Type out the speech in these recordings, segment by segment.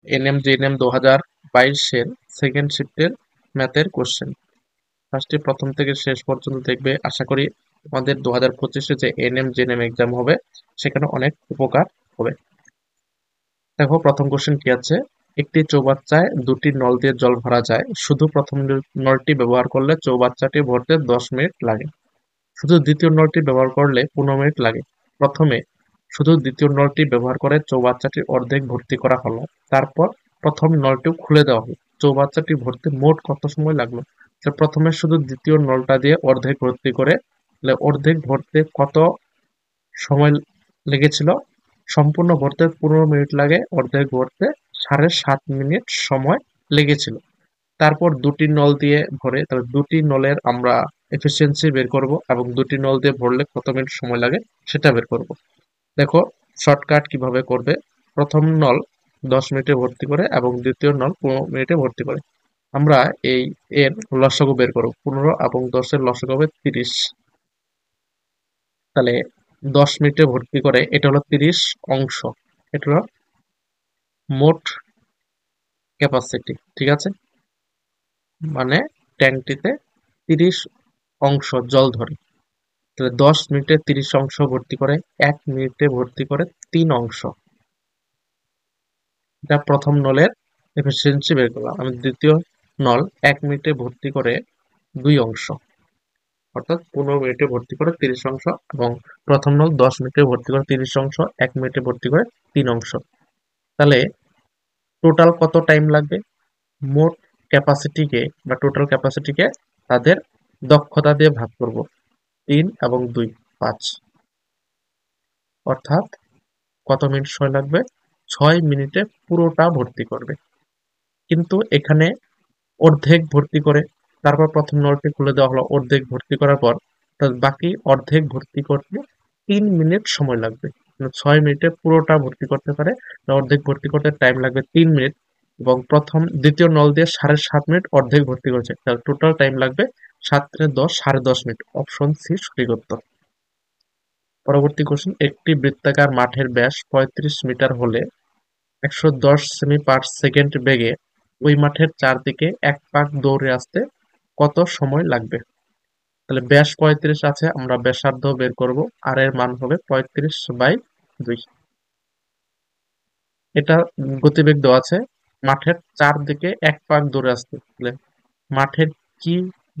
NM GNM 2022-এর second শিফটের ম্যাথের question. ফার্স্টে প্রথম থেকে শেষ পর্যন্ত দেখবে। আশা করি আমাদের 2025-এ যে এনএম জিএনএম এক্সাম হবে সেখানে অনেক উপকার হবে। দেখো প্রথম কোশ্চেন কি আছে, একটি চৌবাচ্চায় দুটি নল দিয়ে জল ভরা যায়, শুধু প্রথম নলটি ব্যবহার করলে চৌবাচ্চাটি ভরতে 10 মিনিট লাগে, শুধু দ্বিতীয় নলটি ব্যবহার করলে 15 মিনিট লাগে। প্রথমে শুধু দ্বিতীয় নলটি ব্যবহার করে চৌবাচ্চাটি অর্ধেক ভর্তি করা হলো, তারপর প্রথম নলটিও খুলে দেওয়া হলো, চৌবাচ্চাটি ভরতে মোট কত সময় লাগলো? তো প্রথমে শুধু দ্বিতীয় নলটা দিয়ে অর্ধেক ভর্তি করে, তাহলে অর্ধেক ভরতে কত সময় লেগেছিল? সম্পূর্ণ ভরতে 15 মিনিট লাগে, অর্ধেক ভরতে 7.5 মিনিট সময় লেগেছিল। তারপর দুটি নল দিয়ে ভরে, তাহলে দুটি নলের আমরা এফিসিয়েন্সি বের করব এবং দুটি নল দিয়ে ভরলে কত মিনিট সময় লাগে সেটা বের করব। দেখো শর্টকাট কিভাবে করবে। প্রথম নল 10 মিনিটে ভর্তি করে এবং দ্বিতীয় নল 15 মিনিটে ভর্তি করে। আমরা এই এর লসাগু বের করব। 15 এবং 10-এর লসাগু হবে 30। তাহলে 10 মিনিটে ভর্তি করে, এটা হলো 30 অংশ। এটা হলো মোট ক্যাপাসিটি, ঠিক আছে? মানে ট্যাঙ্কটিতে 30 অংশ জল ধরে। তাহলে 10 মিনিটে 30 অংশ ভর্তি করে, 1 মিনিটে ভর্তি করে 3 অংশ। এটা প্রথম নলের এফিসিয়েন্সি বের করলাম। আমি দ্বিতীয় নল 1 মিনিটে ভর্তি করে 2 অংশ, অর্থাৎ 15 মিনিটে ভর্তি করে 30 অংশ, এবং প্রথম নল 10 মিনিটে ভর্তি করে 30 অংশ, 1 মিনিটে ভর্তি করে 3 অংশ। তাহলে টোটাল কত টাইম লাগবে? মোট ক্যাপাসিটিকে বা টোটাল ক্যাপাসিটিকে তাদের দক্ষতা দিয়ে ভাগ করব, 3 এবং 2 5, অর্থাৎ কত মিনিট সময় লাগবে? 6 মিনিটে পুরোটা ভর্তি করবে। কিন্তু এখানে অর্ধেক ভর্তি করে, তারপর প্রথম নলটি খুলে দেওয়া হলো, অর্ধেক ভর্তি করার পর বাকি অর্ধেক ভর্তি করতে 3 মিনিট সময় লাগবে। 6 মিনিটে পুরোটা ভর্তি করতে পারে, অর্ধেক ভর্তি করতে টাইম লাগবে 3 মিনিট, এবং দ্বিতীয় নল দিয়ে 7.5 মিনিট অর্ধেক ভর্তি করেছে, তাহলে টোটাল টাইম লাগবে 7 × 10 10.5 মিনিট। অপশন সি সঠিক উত্তর। পরবর্তী কোশ্চেন, একটি বৃত্তাকার মাঠের ব্যাস 35 মিটার হলে 110 সেমি পার সেকেন্ড বেগে ওই মাঠের চারদিকে এক পাক দৌড়ে আসতে কত সময় লাগবে? তাহলে ব্যাস 35 আছে, আমরা ব্যাসার্ধ বের করব, আর এর মান হবে 35/2। এটা গতিবেগ দেওয়া আছে, মাঠের চারদিকে এক পাক দৌড়ে আসতে, তাহলে মাঠের কি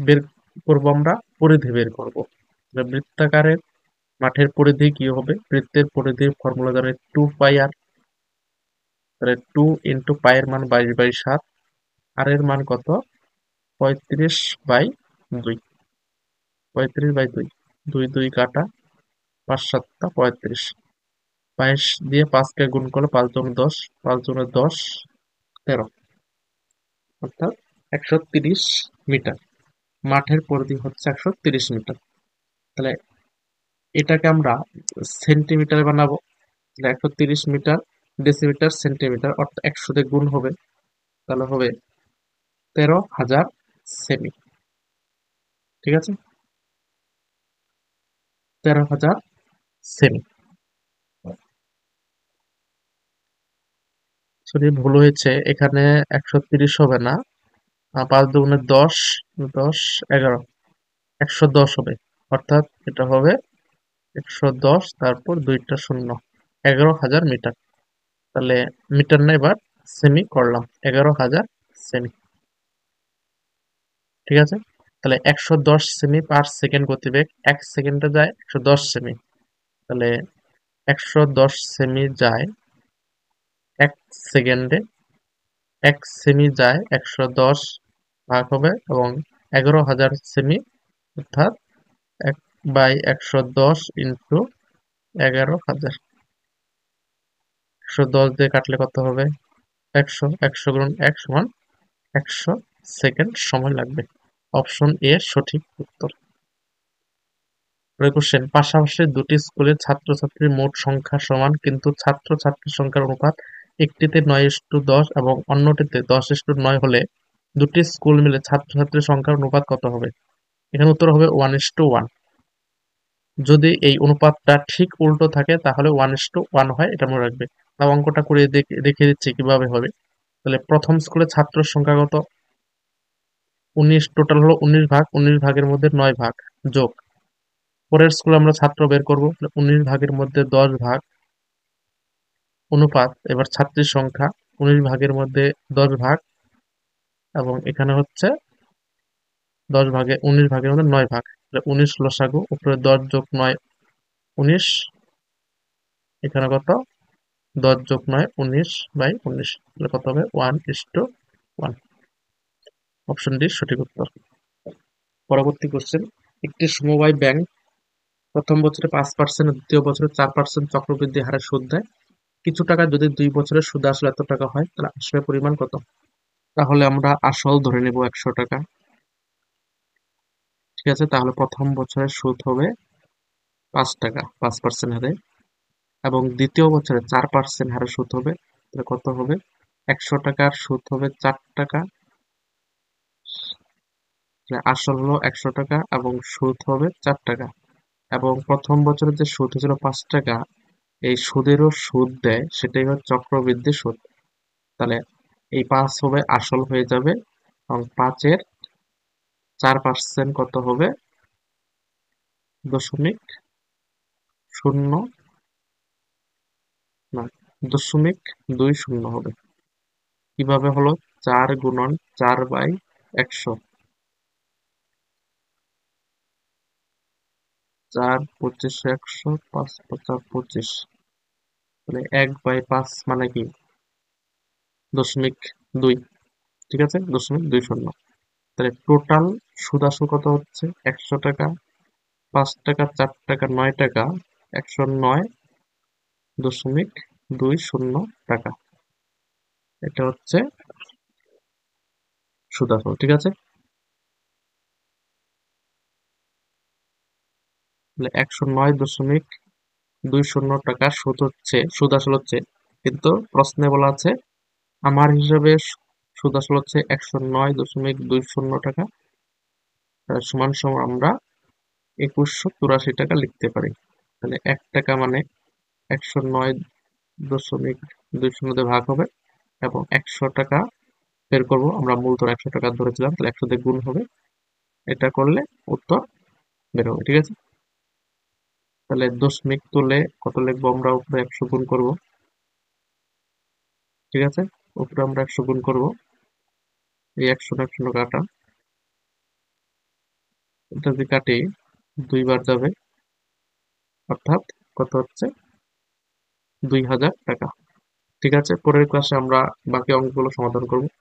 বের করব? আমরা পরিধি বের করব। তাহলে বৃত্তাকারের মাঠের পরিধি কি হবে? বৃত্তের পরিধির ফর্মুলা জানি 2πr। তাহলে 2 × পাই এর মান 22/7, আর এর মান কত? 35/2। 35/2, 2 কাটা, 5 × 7 = 35। 22 দিয়ে 5কে গুণ করলে 5 × 10, 5 × 10 13, অর্থাৎ 130 মিটার। মাঠের পরিধি হচ্ছে 130 মিটার। তাহলে এটাকে আমরা সেন্টিমিটারে বানাবো। তাহলে 130 মিটার ডেসিমিটার সেন্টিমিটার, অর্থাৎ 100 দিয়ে গুণ হবে, তাহলে হবে 13,000 সেমি। ঠিক আছে, 13,000 সেমি। সরি, ভুল হয়েছে, এখানে 130 হবে না, 5 × 2 = 10, 10 11, 110 হবে, অর্থাৎ এটা হবে 110, তারপর 2টা শূন্য, 11,000 মিটার। তাহলে মিটার না, এবার সেমি করলাম, 11,000 সেমি। ঠিক আছে, তাহলে 110 সেমি পার সেকেন্ড গতিবেগ, 1 সেকেন্ডে যায় 110 সেমি। তাহলে 110 সেমি যায় 1 সেকেন্ডে, 1 সেমি যায় 110 ভাগ হবে, এবং 11,000 সেমি, অর্থাৎ 1/110 ইন্টু 11,000। 110 দিয়ে কাটলে কত হবে? 100। 100 গুণ 1 সমান 100 সেকেন্ড সময় লাগবে। অপশন এ সঠিক উত্তর। পরের কোশ্চেন, পাশাপাশি দুটি স্কুলের ছাত্রছাত্রীর মোট সংখ্যা সমান, কিন্তু ছাত্র-ছাত্রীর সংখ্যার অনুপাত একটিতে 9:10 এবং অন্যটিতে 10:9 হলে দুটি স্কুল মিলে ছাত্রছাত্রীর সংখ্যার অনুপাত কত হবে? এখানে উত্তর হবে 1:1। যদি এই অনুপাতটা ঠিক উল্টো থাকে তাহলে 1:1 হয়, এটা মনে রাখবে। তাও অঙ্কটা করে দেখিয়ে দিচ্ছি কিভাবে হবে। তাহলে প্রথম স্কুলে ছাত্রের সংখ্যা কত? 19, টোটাল হলো 19 ভাগ, 19 ভাগের মধ্যে 9 ভাগ যোগ। পরের স্কুলে আমরা ছাত্র বের করবো, 19 ভাগের মধ্যে 10 ভাগ অনুপাত, এবার ছাত্রীর সংখ্যা 19 ভাগের মধ্যে 10 ভাগ, এবং এখানে হচ্ছে 19 ভাগের মধ্যে 9 ভাগ, 19 লসাগু, উপরে 10 যোগ 9 19, এখানে কত? 10 যোগ 9 19/19, তাহলে কত হবে? 1:1। অপশন ডি সঠিক উত্তর। পরবর্তী কোশ্চেন, একটি সমবায় ব্যাংক প্রথম বছরে 5% দ্বিতীয় বছরে 4% চক্রবৃদ্ধি হারে সুদ দেয়। কিছু টাকা যদি 2 বছরের সুদ আসলে এত টাকা হয়, তাহলে আসলের পরিমাণ কত? তাহলে আমরা আসল ধরে নেব 100 টাকা। ঠিক আছে, তাহলে প্রথম বছরের সুদ হবে 5 টাকা 5% হারে, এবং দ্বিতীয় বছরে 4% হারে সুদ হবে। তাহলে কত হবে? 100 টাকার সুদ হবে 4 টাকা। আসল হলো 100 টাকা এবং সুদ হবে 4 টাকা, এবং প্রথম বছরের যে সুদ হয়েছিল 5 টাকা, এই সুদেরও সুদ দেয়, সেটাই হচ্ছে চক্রবৃদ্ধি সুদ। তাহলে এই 5 হবে আসল হয়ে যাবে, এবং 5-এর 4% কত হবে? 0.0 না, 0.20 হবে। কিভাবে হলো? 4 গুণন 4/100, 4 25 100, 5 5 25, তাহলে 1/5 মানে কি? 0.2। ঠিক আছে, 0.20। তাহলে টোটাল সুদ আসল কত হচ্ছে? 100 টাকা, 5 টাকা, 4 টাকা, 9 টাকা, 109.20 টাকা। এটা হচ্ছে সুদ আসল। ঠিক আছে, তাহলে 109.20 টাকা সুদ আসল হচ্ছে, কিন্তু প্রশ্নে বলা আছে আমার হিসাবে সুদ আসল হচ্ছে 109.20 টাকা, সমান সমান আমরা 2184 টাকা লিখতে পারি। তাহলে 1 টাকা মানে 109.20 দিয়ে ভাগ হবে, এবং 100 টাকা বের করবো, আমরা মূলধন 100 টাকা ধরেছিলাম, তাহলে 100 দিয়ে গুণ হবে। এটা করলে উত্তর বের হবে। ঠিক আছে, তাহলে দশমিক তুলে কত লিখবো? আমরা উপরে 100 গুণ করবো। ঠিক আছে, উপরে আমরা 100 গুণ করবো, এই 100 কাটা, এটা যদি কাটি 2 বার যাবে, অর্থাৎ কত হচ্ছে? 2000 টাকা। ঠিক আছে, পরের ক্লাসে আমরা বাকি অঙ্কগুলো সমাধান করব।